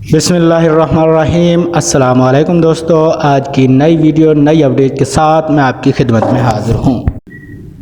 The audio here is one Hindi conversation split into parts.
बिस्मिल्लाहिर्रहमानिर्रहीम। अस्सलाम वालेकुम दोस्तों, आज की नई वीडियो नई अपडेट के साथ मैं आपकी खिदमत में हाज़िर हूँ।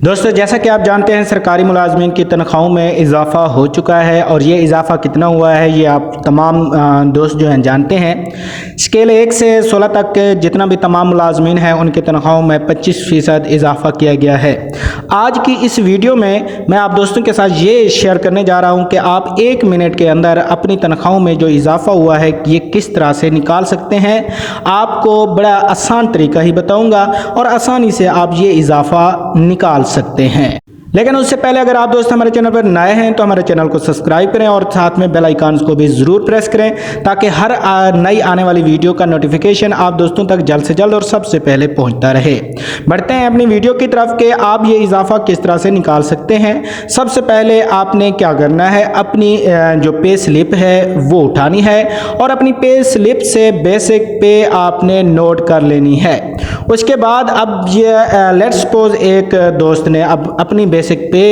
दोस्तों, जैसा कि आप जानते हैं सरकारी मुलाजमीन की तनख्वाहों में इजाफ़ा हो चुका है और ये इजाफ़ा कितना हुआ है ये आप तमाम दोस्त जो हैं जानते हैं। स्केल 1 से 16 तक के जितना भी तमाम मुलाजमीन हैं उनकी तनख्वाहों में 25% इजाफ़ा किया गया है। आज की इस वीडियो में मैं आप दोस्तों के साथ ये शेयर करने जा रहा हूँ कि आप 1 मिनट के अंदर अपनी तनख्वाहों में जो इजाफ़ा हुआ है ये किस तरह से निकाल सकते हैं। आपको बड़ा आसान तरीका ही बताऊँगा और आसानी से आप ये इजाफ़ा निकाल सकते हैं। लेकिन उससे पहले अगर आप दोस्त हमारे चैनल पर नए हैं तो हमारे चैनल को सब्सक्राइब करें और साथ में बेल आइकन को भी ज़रूर प्रेस करें ताकि हर नई आने वाली वीडियो का नोटिफिकेशन आप दोस्तों तक जल्द से जल्द और सबसे पहले पहुंचता रहे। बढ़ते हैं अपनी वीडियो की तरफ के आप ये इजाफा किस तरह से निकाल सकते हैं। सबसे पहले आपने क्या करना है, अपनी जो पे स्लिप है वो उठानी है और अपनी पे स्लिप से बेसिक पे आपने नोट कर लेनी है। उसके बाद अब ये लेट्स सपोज एक दोस्त ने अब अपनी बेसिक पे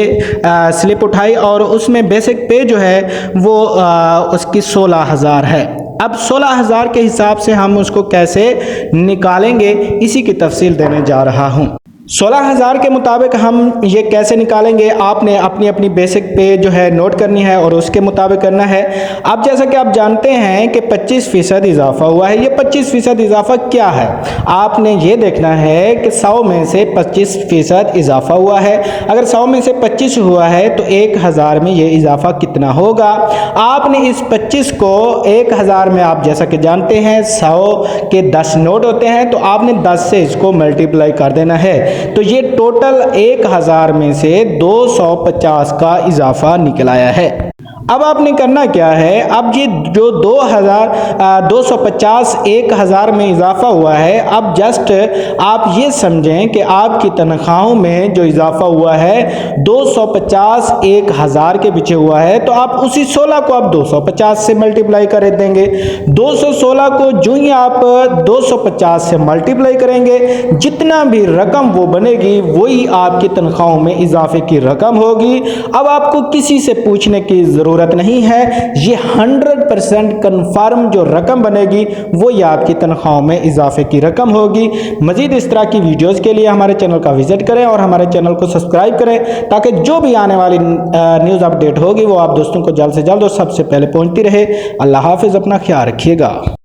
स्लिप उठाई और उसमें बेसिक पे जो है वो उसकी 16,000 है। अब 16,000 के हिसाब से हम उसको कैसे निकालेंगे इसी की तफसील देने जा रहा हूँ। 16,000 के मुताबिक हम ये कैसे निकालेंगे, आपने अपनी अपनी बेसिक पे जो है नोट करनी है और उसके मुताबिक करना है। अब जैसा कि आप जानते हैं कि 25% इजाफा हुआ है। ये 25% इजाफा क्या है, आपने ये देखना है कि 100 में से 25% इजाफा हुआ है। अगर 100 में से 25 हुआ है तो 1000 में ये इजाफा कितना होगा। आपने इस 25 को 1000 में, आप जैसा कि जानते हैं 100 के 10 नोट होते हैं, तो आपने 10 से इसको मल्टीप्लाई कर देना है। तो ये टोटल 1000 में से 250 का इजाफा निकल आया है। अब आपने करना क्या है, अब ये जो 250 1000 में इजाफा हुआ है, अब जस्ट आप ये समझें कि आपकी तनख्वाहों में जो इजाफा हुआ है 250 1000 के पीछे हुआ है, तो आप उसी 16 को आप 250 से मल्टीप्लाई कर देंगे। 216 को जो ही आप 250 से मल्टीप्लाई करेंगे, जितना भी रकम वो बनेगी वही आपकी तनख्वाहों में इजाफे की रकम होगी। अब आपको किसी से पूछने की जरूरत नहीं है, ये 100% कंफर्म जो रकम बनेगी वो ये आपकी तनख्वाहों में इजाफे की रकम होगी। मजीद इस तरह की वीडियोस के लिए हमारे चैनल का विजिट करें और हमारे चैनल को सब्सक्राइब करें ताकि जो भी आने वाली न्यूज़ अपडेट होगी वो आप दोस्तों को जल्द से जल्द और सबसे पहले पहुंचती रहे। अल्लाह हाफिज़, अपना ख्याल रखिएगा।